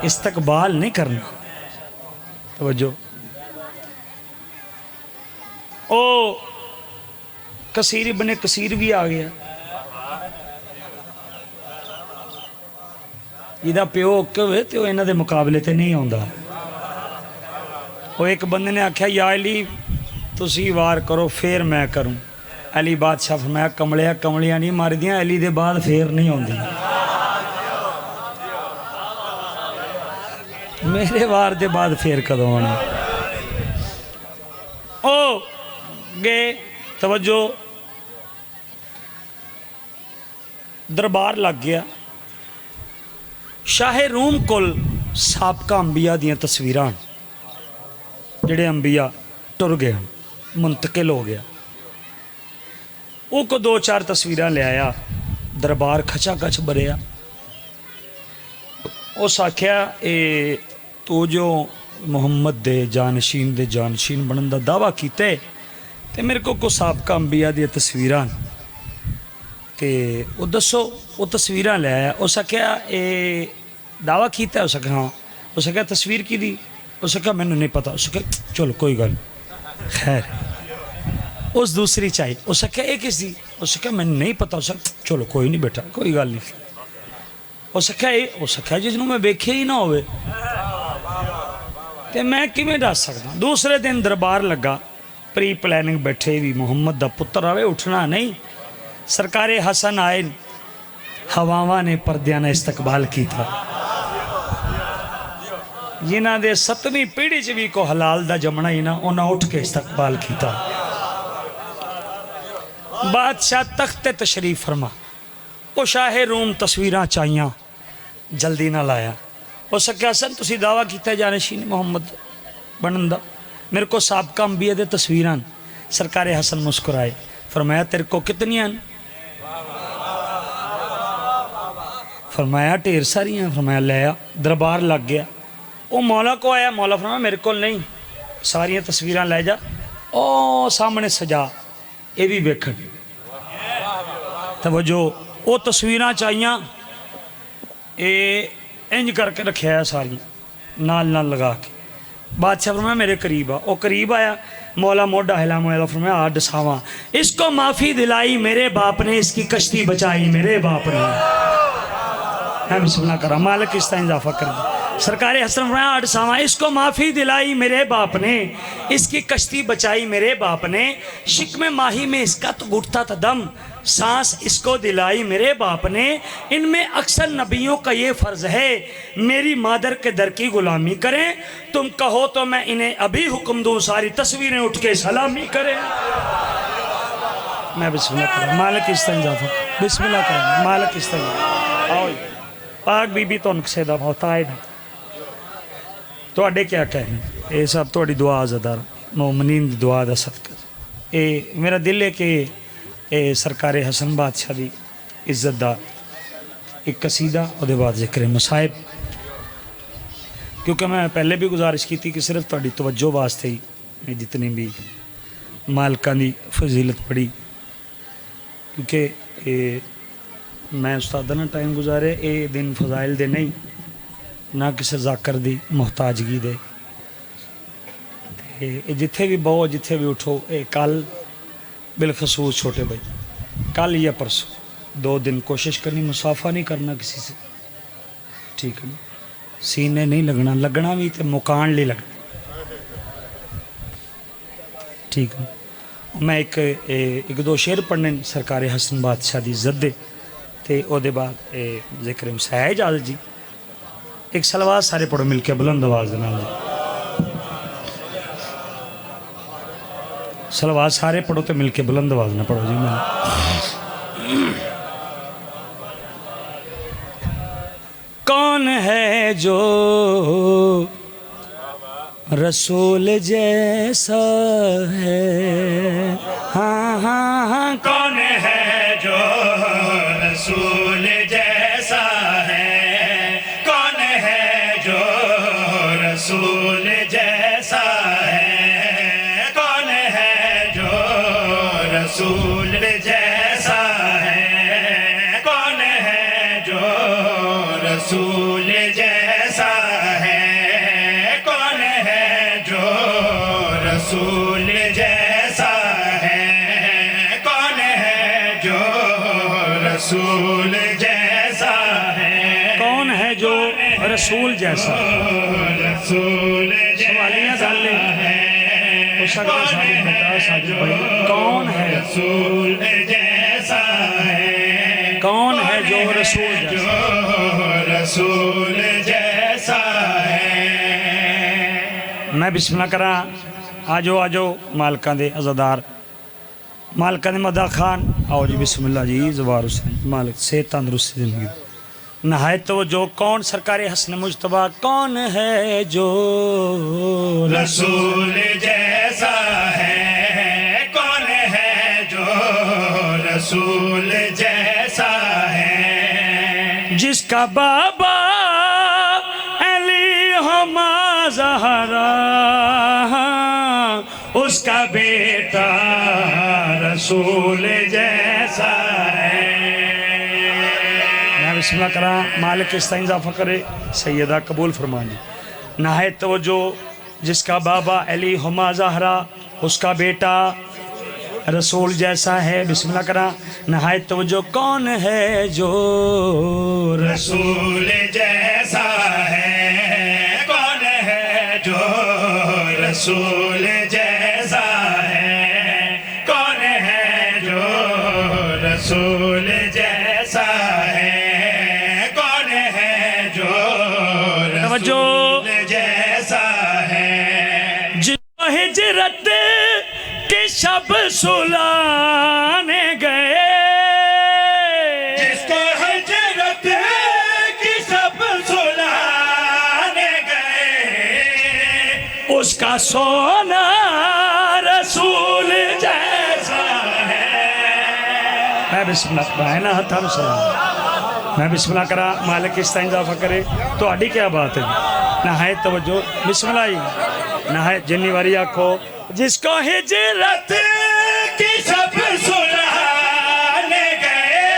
استقبال نہیں کرنا. توجہ. او کثیر ابن کثیر بھی آ گیا جہاں پیو اوکے ہوئے تو انہوں دے مقابلے تے نہیں آتا. وہ ایک بندے نے آخیا یا علی تسی وار کرو پھر میں کروں. علی بادشاہ فرمایا کملیا کملیاں نہیں مار دیاں علی دے بعد پھر نہیں آتی. میرے وار دے بعد پھر کدوں آنا. او گئے. توجہ. دربار لگ گیا. شاہ روم کول سابقہ انبیاء دیاں تصویراں جڑے انبیاء ٹر گئے منتقل ہو گیا. وہ کو 2-4 تصویراں لے آیا. دربار کھچا کچھ بھریا. اس آکھیا اے تو جو محمد دے جانشین بنن دا دعویٰ کیتے تے میرے کو سابقہ انبیاء دی تصویراں تے وہ دسو. وہ تصویراں لے آیا. اس آکھیا اے دعویٰ کیتا ہے. اس آکھیا ہاں. اس آکھیا تصویر کی دی. اس آکھیا میں نے نہیں پتا. اس آکھیا چلو کوئی گل خیر. اس دوسری چاہیے. اس آکھیا اے کس دی. اس آکھیا میں نے نہیں پتا. اس آکھیا چلو کوئی نہیں بیٹا کوئی گل نہیں. اس آکھیا اے. اس آکھیا جس میں ویکھے ہی نہ ہوئے تے میں کیویں دس سکدا. دوسرے دن دربار لگا. پری پلاننگ بیٹھے بھی محمد دا پتر آوے اٹھنا نہیں. سرکار حسن آئے. ہواواں نے پردیاں نے استقبال کیتا. جنہاں دے 7ویں پیڑھی چ بھی کو حلال دا جمنا ہی نہ انہاں اٹھ کے استقبال کیتا. بادشاہ تخت تشریف فرما. وہ شاہ روم تصویراں چاہیاں جلدی نہ لایا. اس آکھیا حسن تسی دعویٰ کیتا ہے جانشین محمد بنن دا. میرے کو سابقہ انبیاء دے تصویراں. سرکار حسن مسکرائے. فرمایا تیرے کو کتنی ہیں. فرمایا ڈھیر ساری ہیں. فرمایا لے آ. دربار لگ گیا. وہ مولا کو آیا. مولا فرمایا میرے کو نہیں ساریاں تصویراں لے جا. او سامنے سجا یہ بھی ویکھن. توجہ. وہ تصویراں چاہیاں اے انج کر کے رکھیا ہے ساری نال نال لگا کے. بادشاہ فرمایا میرے قریب آ. وہ قریب آیا. مولا موڈا ہلا. مولا فرمایا آ ڈساواں. اس کو معافی دلائی میرے باپ نے. اس کی کشتی بچائی میرے باپ نے. میں بسم اللہ کرا. مالک اس طرح اضافہ کر دیں. سرکار حسن فرمایا آ ڈساواں. اس کو معافی دلائی میرے باپ نے. اس کی کشتی بچائی میرے باپ نے. شکم ماہی میں اس کا تو گھٹتا تھا دم. سانس اس کو دلائی میرے باپ نے. ان میں اکثر نبیوں کا یہ فرض ہے میری مادر کے در کی غلامی کریں. تم کہو تو میں انہیں ابھی حکم دوں ساری تصویریں اٹھ کے سلامی کریں. میں بسم اللہ کروں. مالک اس طرح اضافہ. بسم اللہ کروں. مالک اس طرح. آؤ پاک بی بی تو نقصے دا ہوتا ہے نا. تو اڈے کیا کہنے. اے سب توڑی دعا آزادار مومنین دی دعا دا صدقہ. اے میرا دل ہے کہ اے سرکار حسن بادشاہ دی عزت دا ایک قصیدہ اور دے بعد ذکر مصائب. کیونکہ میں پہلے بھی گزارش کی تھی کہ صرف توڑی توجہ واسطے ہی میں جتنی بھی مالکان دی فضیلت پڑھی. کیونکہ میں استادہ نہ ٹائم گزارے اے دن فضائل دے نہیں نہ کسی ذاکر دی محتاجگی دے. جتھے بھی بہو جتھے بھی اٹھو اے کل بالخصوص چھوٹے بھائی کل یا پرسوں 2 دن کوشش کرنی. مسافہ نہیں کرنا کسی سے. ٹھیک ہے نا. سینے نہیں لگنا. لگنا بھی تو مکان لی لگنا. ٹھیک ہے. میں ایک 2 شعر پڑھنے سرکار حسن بادشاہ دی عزت دے تے او دے بعد ذکر مسائب اجازت جی. ایک صلوات سارے پڑھو مل کے بلند آواز دینا. صلوات سارے پڑھو تو مل کے بلند آواز نہ پڑھو جی. میں کون ہے جو رسول جیسا ہے. ہاں ہاں ہاں. کون ہے جو رسول جیسا ہے. کون ہے جو رسول جیسا ہے. کون ہے جو رسول جیسا ہے. کون ہے جو رسول جیسا جو رسول جیسا سوالیاں گل ہو سکتا ہے ساجد بیٹا ساجد بھائی کون ہے رسول جیسا ہے کون ہے جو رسول جیسا ہے میں بسم اللہ کرا آجو آجو مالکان دے عزادار مالکان دے مدہ خان آؤ جی بسم اللہ جی زوار حسین مالک سے تندرست زندگی نہایت توجہ کون سرکار حسن مجتبہ کون ہے جو رسول جیسا ہے کون ہے جو رسول جیسا ہے جس کا بابا علی ہما زہرا اس کا بیٹا رسول جیسا ہے بسم اللہ کرا مالک اس طرح اضافہ کرے سیدہ قبول فرمانی نہایت توجہ جس کا بابا علی ہما زہرا اس کا بیٹا رسول جیسا ہے بسم اللہ کرا نہایت توجہ کون ہے جو رسول جیسا ہے کون ہے جو رسول جیسا ہے کون ہے جو رسول جیسا ہے جو جیسا ہے جس کو ہجرت کے شب سلانے گئے جس کو ہجرت کی شب سلانے گئے اس کا سونا رسول جیسا ہے میں بسم اللہ کرا ہے نا ہتھا سلام میں بسم اللہ کرا مالک اس طرح اضافہ کرے تو آڈی کیا بات ہے نہایت توجہ بسم اللہ ہی نہایت جنی واری آکھو جس کو ہجرت کی شب سلانے گئے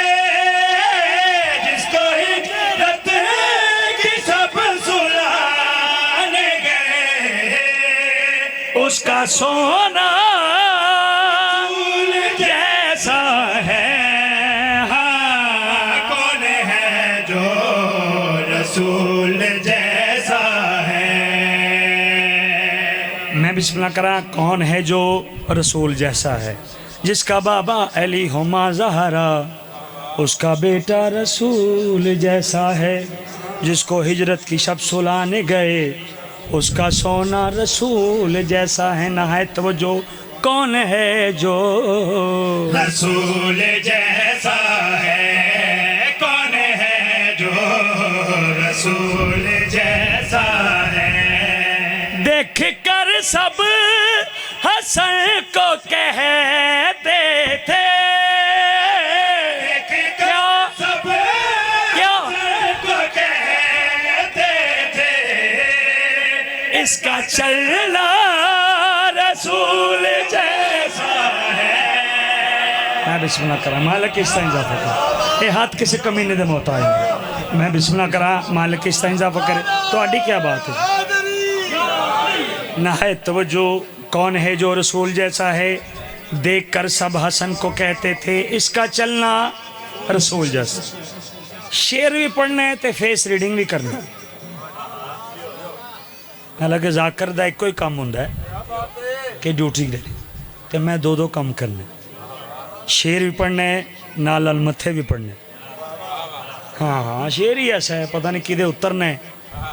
جس کو ہجرت کی شب سلانے گئے اس کا سونا جیسا ہے رسول جیسا ہے میں بسم اللہ کرا کون ہے جو رسول جیسا ہے جس کا بابا علی ہما زہرا اس کا بیٹا رسول جیسا ہے جس کو ہجرت کی شب سلانے گئے اس کا سونا رسول جیسا ہے نہایت توجہ کون ہے جو رسول جیسا ہے کون ہے جو رسول جیسا ہے دیکھ کر سب حسن کو کہتے تھے دیکھ کر سب حسن کو کہتے تھے اس کا چلنا رسول جیسا ہے میں بسم اللہ کرا مالک اس طرح اضافہ کرا یہ ہاتھ کسی کمینے دے محتاج ہے میں بسم اللہ کرا مالک اس طرح اضافہ کرے تو آڈی کیا بات ہے نہایت توجہ کون ہے جو رسول جیسا ہے دیکھ کر سب حسن کو کہتے تھے اس کا چلنا رسول جیسا شعر بھی پڑھنا ہے تے فیس ریڈنگ بھی کرنا ہے حالانکہ ذاکر دا ایک کوئی کام ہوندہ ہے کہ ڈیوٹی لے لی تے میں دو کام کرنے شعر بھی پڑھنا ہے نال المتھے بھی پڑھنے ہاں شعر ہی ایسا ہے پتہ نہیں کدے اترنا ہے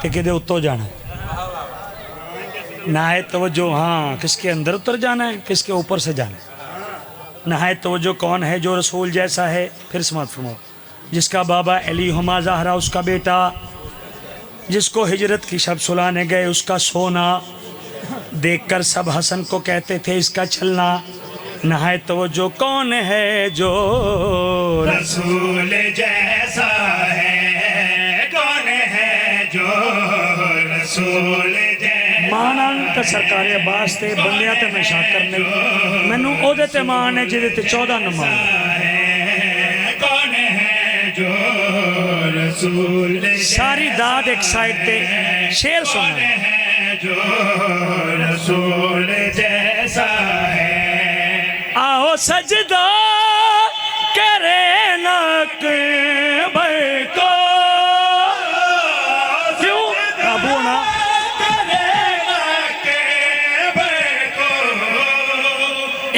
تے کدے اتو جانا ہے نہایت توجہ ہاں کس کے اندر اتر جانا ہے کس کے اوپر سے جانا ہے نہایت توجہ کون ہے جو رسول جیسا ہے پھر سماعت فرماؤ جس کا بابا علی ہما زہرا اس کا بیٹا جس کو ہجرت کی شب سلانے گئے اس کا سونا دیکھ کر سب حسن کو کہتے تھے اس کا چلنا نہایت توجہ کون ہے جو رسول جیسا ہے کون ہے جو رسول جیسا مانانت سرکار عباس تے بندیاں تے میں شاکر نہیں میں نو او دیتے مان ہے جدے تے 14 نمان کون ہے جو رسول ساری داد ایک سائٹ تے شیر سنا ہے جو رسول جیسا ہے آؤ سجدہ کرے نقبر کو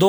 2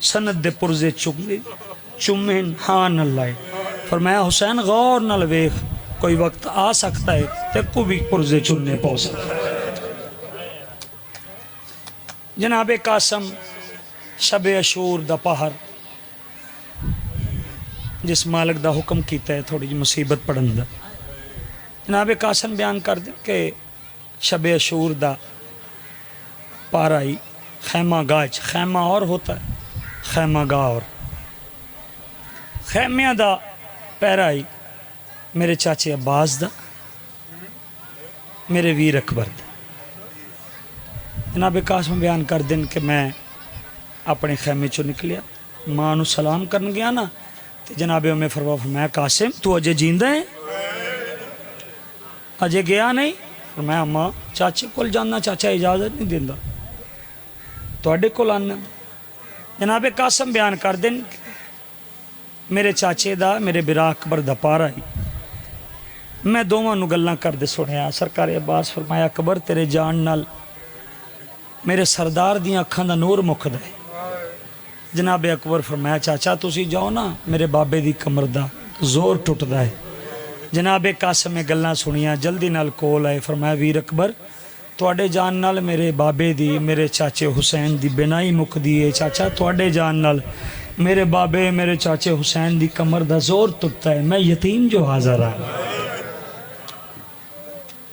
سند دے پرزے چومین ہاں نہ لائے فرمایا حسین غور نہ ویخ کوئی وقت آ سکتا ہے تے کو بھی پرزے چننے پہنچ سکتا ہے جناب قاسم شب عاشور دا پہر جس مالک دا حکم کیتا ہے تھوڑی جی مصیبت پڑھن دا جناب قاسم بیان کر دیں کہ شب عاشور دا پار آئی خیمہ گاہ خیمہ اور ہوتا ہے خیمہ گاہ اور خیمیاں دا پیر آئی میرے چاچے عباس دا میرے ویر اکبر دا جناب قاسم بیان کر دیں کہ میں اپنے خیمے چو نکلیا ماں نو سلام کرن گیا نا تے جناب میں فرمایا قاسم تو اجے جیندہ ہے اجے گیا نہیں فرمایا ماں چاچے کول جاننا چاچا اجازت نہیں دیندہ توڑے کول آنا جناب قاسم بیان کر دیں میرے چاچے دا میرے برا اکبر دا پارا ہی میں دوواں نو گلاں کر دے سنیا سرکار عباس فرمایا اکبر تیرے جان نال میرے سردار دیاں اکھاں دا نور مکھ دے جناب اکبر فرمایا چاچا تسی جاؤ نا میرے بابے دی کمر دا زور ٹوٹ دا ہے جناب قاسم میں گلاں سنیا جلدی نال کول آئے فرمایا ویر اکبر توڑے جان نال میرے بابے دی میرے چاچے حسین دی بنائی مکھ دیئے چاچا توڑے جان نال میرے بابے میرے چاچے حسین دی کمر دا زور ٹوٹتا ہے میں یتیم جو حاضر آیا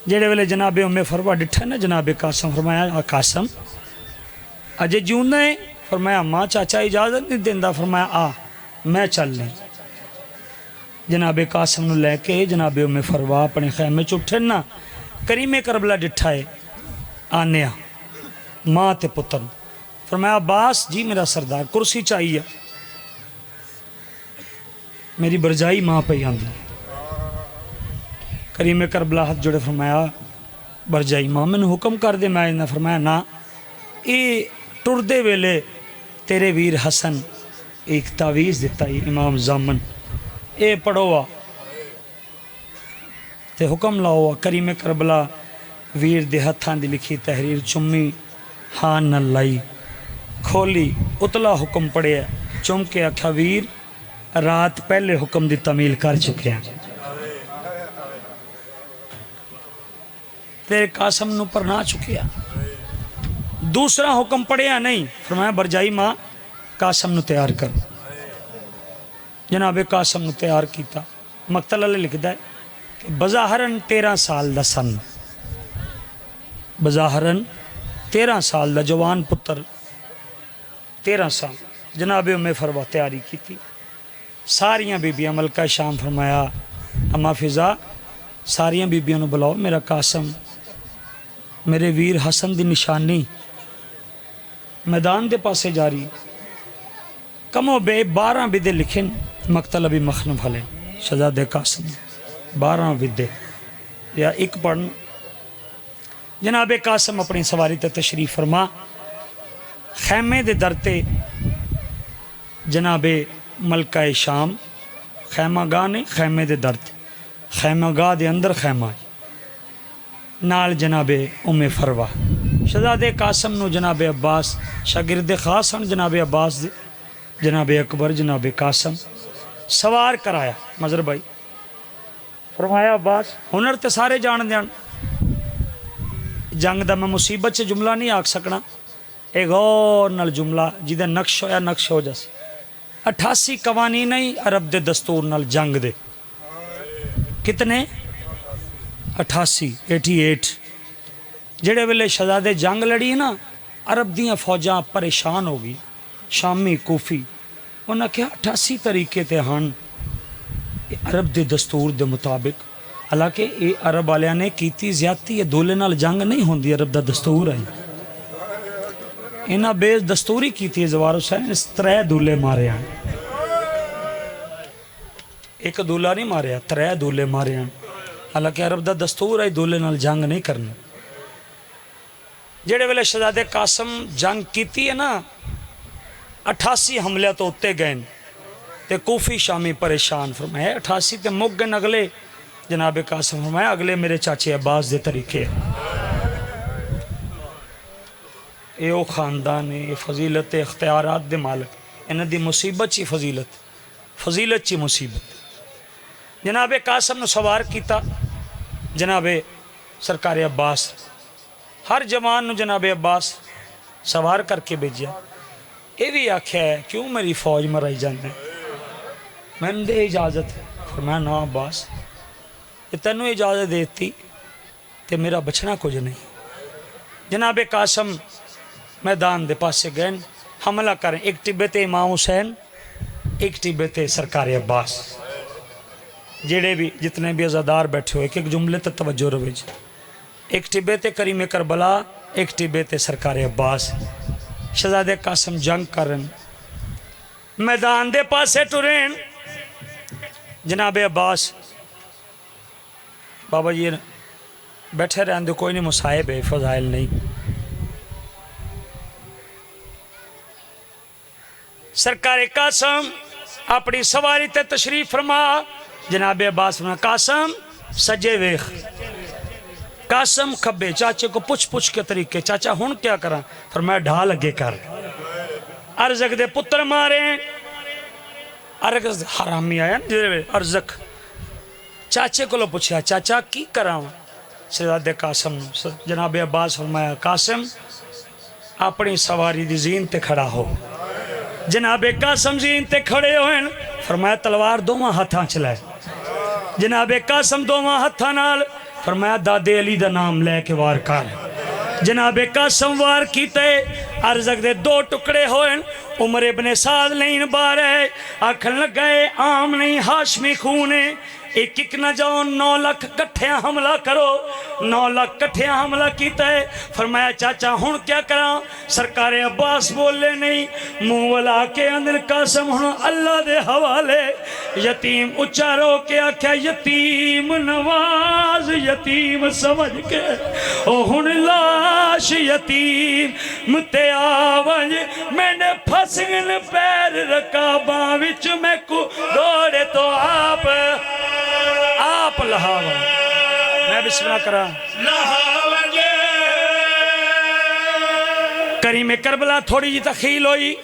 جیڑے ویلے جناب فروا ڈٹھا نا جناب قاسم فرمایا قاسم اجے جون ہے فرمایا ماں چاچا اجازت نہیں دیندہ فرمایا آ میں چل لیں جناب قاسم نو لے کے جناب فروا اپنے خیمے چٹھن نا کریم کربلا ڈٹھا ہے آنیا ماں تے پتن فرمایا عباس جی میرا سردار کرسی چاہیے میری برجائی ماں پہ آندھی کریم کربلا ہاتھ جڑے فرمایا برجائی ماں میں نے حکم کر دے میں نے فرمایا نا اے ٹردے ویلے تیرے ویر حسن ایک تعویز دیتا ہے امام زامن اے پڑھوا تے حکم لاؤ کریم کربلا ویر دے ہتھاں دی لکھی تحریر چمی ہاں نہ لائی کھولی اتلا حکم پڑھیا چم کے آکھا ویر رات پہلے حکم دی تعمیل کر چکے ہیں تیرے قاسم نو پر نہ چکیا دوسرا حکم پڑھیا نہیں فرمایا برجائی ماں قاسم نو تیار کر جناب قاسم نو تیار کیتا مقتل اللہ لکھ ہے کہ بظاہرن 13 سال دا سن بظاہرن 13 سال دا جوان پتر 13 سال جناب فروا تیاری کی تھی ساریاں بیبیاں ملکہ شام فرمایا اما فضا ساریاں بیبیاں نو بلاؤ میرا قاسم میرے ویر حسن دی نشانی میدان دے پاسے جاری کمو بے 12 بدے لکھن مقتل ابھی مخنف حلے شہزاد قاسم 12 بدے یا ایک پڑھن جناب قاسم اپنی سواری تے تشریف فرما خیمے دے درتے جناب ملکہ شام خیمہ گاہ نے خیمے دے درتے خیمہ گاہ دے اندر خیمہ نال جناب فروا شہزاد قاسم نو جناب عباس شاگرد خاص ہیں جناب عباس دے جناب اکبر جناب قاسم سوار کرایا مظہر بھائی فرمایا عباس ہنر تے سارے جان دیان جنگ دا میں مصیبت سے جملہ نہیں آکھ سکنا ایک اور نال جملہ جیدے نقش ہویا نقش ہو جاسی 88 قوانین نہیں عرب دے دستور نال جنگ دے کتنے 88 جڑے ویلے شہزادے جنگ لڑی نا عرب دیاں فوجاں پریشان ہو گئی شامی کوفی انہاں کہا 88 طریقے تے ہن عرب دے دستور دے مطابق حالانکہ اے عرب والیاں نے کیتی زیادتی یہ دولے نال جنگ نہیں ہوندی عرب دا دستور ہے انہاں بے دستوری کیتی زوار حسین اس 3 دولے مارے ہیں ایک دولہ نہیں مارے 3 دولے مارے ہیں حالانکہ عرب دا دستور ہے دولے نال جنگ نہیں کرنا جڑے ویلے شہزادے قاسم جنگ کیتی ہے نا 88 حملے تو اتے گئے تے کوفی شامی پریشان فرمایا 88 تے مک گئے اگلے جناب قاسم فرمایا اگلے میرے چاچے عباس دے طریقے اے او خاندان اے فضیلت اختیارات دے مالک انہاں دی مصیبت چی فضیلت، فضیلت چی مصیبت۔ جناب قاسم نے سوار کیتا جناب سرکار عباس، ہر جوان نو جناب عباس سوار کر کے بھیجیا۔ یہ بھی آکھیا ہے کیوں میری فوج مرائی جانے، میں نے دے اجازت، فرمایا نا عباس یہ تینوں اجازت دیتی تے میرا بچنا کچھ نہیں۔ جناب قاسم میدان دے پاسے گئے، حملہ کریں، ایک ٹبے تے امام حسین، ایک ٹبے تے سرکار عباس، جڑے بھی جتنے بھی عزادار بیٹھے ہوئے ایک جملے تے توجہ روے جی، ایک ٹبے تے کریم کربلا، ایک ٹبے تے سرکار عباس۔ شہزادے قاسم جنگ کرن، میدان دے پاسے ٹرین، جناب عباس بابا جی بیٹھے رہن دے، کوئی نہیں، مصائب ہے، فضائل نہیں۔ سرکار قاسم اپنی سواری تے تشریف فرما، جناب عباس فرما قاسم سجے ویخ، قاسم کھبے، چاچے کو پوچھ کے طریقے، چاچا ہون کیا کرا، فرمایا ڈھا لگے کر، ارزق دے پتر مارے، ارزق حرامی آیا نا ارزق، چاچے کو لو پوچھا چاچا کی کرا، شہزادے قاسم جناب عباس فرمایا قاسم اپنی سواری دی زین تے کھڑا ہو۔ جناب قاسم زین تے کھڑے ہوئے، فرمایا تلوار دوواں ہتھاں چلائے، جناب قاسم دوواں ہتھاں نال، فرمایا دادے علی دا نام لے کے وار کر، جناب قاسم وار کیتے، ارزق دے دو ٹکڑے ہوئے، عمر ابن سعد لین بارے، آکھن لگئے عام نہیں ہاشمی خونے، ایک ایک نہ جاؤ 9 لاکھ کٹھیاں حملہ کرو، 9 لاکھ کٹھیاں حملہ کیتا ہے۔ فرمایا چاچا ہون کیا کراں، سرکار عباس بولے نہیں، منہ والا کے اندر قاسم ہون اللہ دے حوالے، یتیم اچھا رو کے آکھیا یتیم نواز، یتیم سمجھ کے او ہون لاش یتیم تے آونج، میں نے پھسگن پیر رکاباں وچ میں کو دوڑے تو آپ لہاوا، میں بسم اللہ کرا کریم کربلا، تھوڑی جی تخیل ہوئی،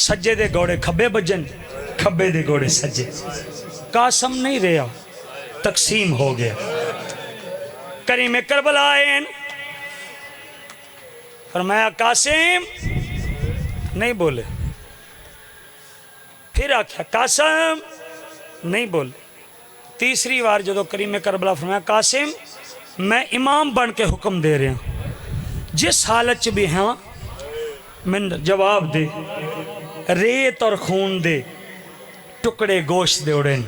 سجے دے گوڑے کھبے بجن، کھبے دے گوڑے سجے، قاسم نہیں رہا، تقسیم ہو گیا۔ کریم کربلا آئین، فرمایا قاسم نہیں بولے، پھر آکھا قاسم نہیں بولے، تیسری بار جدو کریم کربلا فرمایا قاسم میں امام بن کے حکم دے رہے ہیں، جس حالت چ بھی ہاں من جواب دے، ریت اور خون دے ٹکڑے گوشت دے اڑیں۔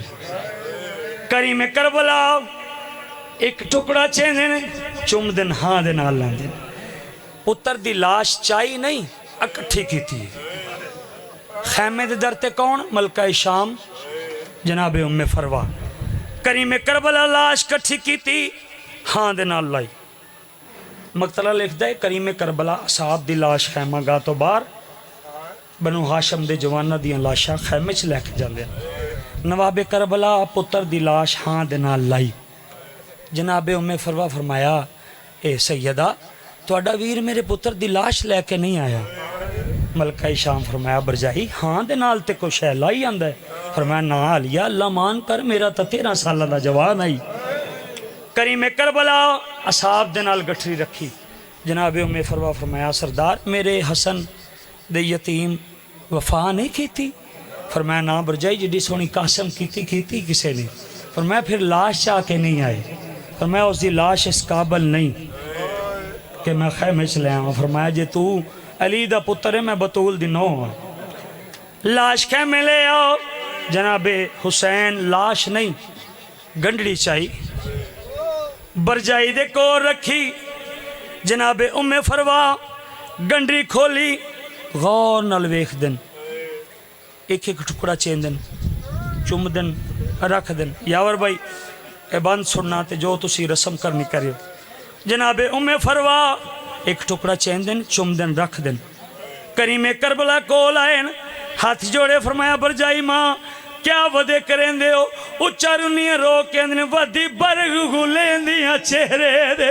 کریم کربلا ایک ٹکڑا چیندن، چم دن ہاں دن آلان دن، پتر دی لاش چائی نہیں اکٹھی کی تھی، خیمے دے درتے کون، ملکہ شام جناب ام فروا، کریم کربلا لاش کٹھی کی تھی، ہاں دے نال لائی۔ مقتلہ لکھ دے کریم کربلا صاحب دی لاش خیمہ گاہ تو بار، بنو ہاشم دے جوانہ دیاں لاشاں خیمے چ لے کے جاندے، نواب کربلا پتر دی لاش ہاں دے نال لائی۔ جناب ام فروا فرمایا اے سیدہ تواڈا ویر میرے پتر دی لاش لے کے نہیں آیا۔ ملکہ شام فرمایا برجائی ہاں دے نال تے کوئی شے لائی آندا ہے، فرمایا نا علیہ اللہ مان کر میرا تا 13 سالہ دا جوان آئی۔ کریم کربلا اصحاب دے نال گٹھری رکھی، جناب ام فروا فرمایا سردار میرے حسن دے یتیم وفا نہیں کیتی، فرمایا نا برجائی جڑی سونی قاسم کیتی کسے نے، فرمایا پھر لاش چاہ کے نہیں آئے، فرمایا اس دی لاش اس قابل نہیں کہ میں خیمے چ لے آؤں، فرمایا جے تو علی دا پتر ہے میں بطول دی نو ہوں، لاش خیمے لے آؤ۔ جناب حسین لاش نہیں گنڈڑی چاہی برجائی دے کو رکھی، جناب ام فروا گنڈڑی کھولی، غور نال ویکھ دن، ایک ایک ٹکڑا چین دن، چم دن، رکھ دن، یاور بھائی اے بند سننا تے جو تسی رسم کرنی کریو۔ جناب ام فروا ایک ٹکڑا چین دن، چم دن، رکھ دن۔ کریم کربلا کول آئین، ہاتھ جوڑے، فرمایا برجائی ماں کیا ودے کریں دے ہو، اچھا رنیاں رو کے اندنے ودی برگ گلیں دیاں چہرے دے،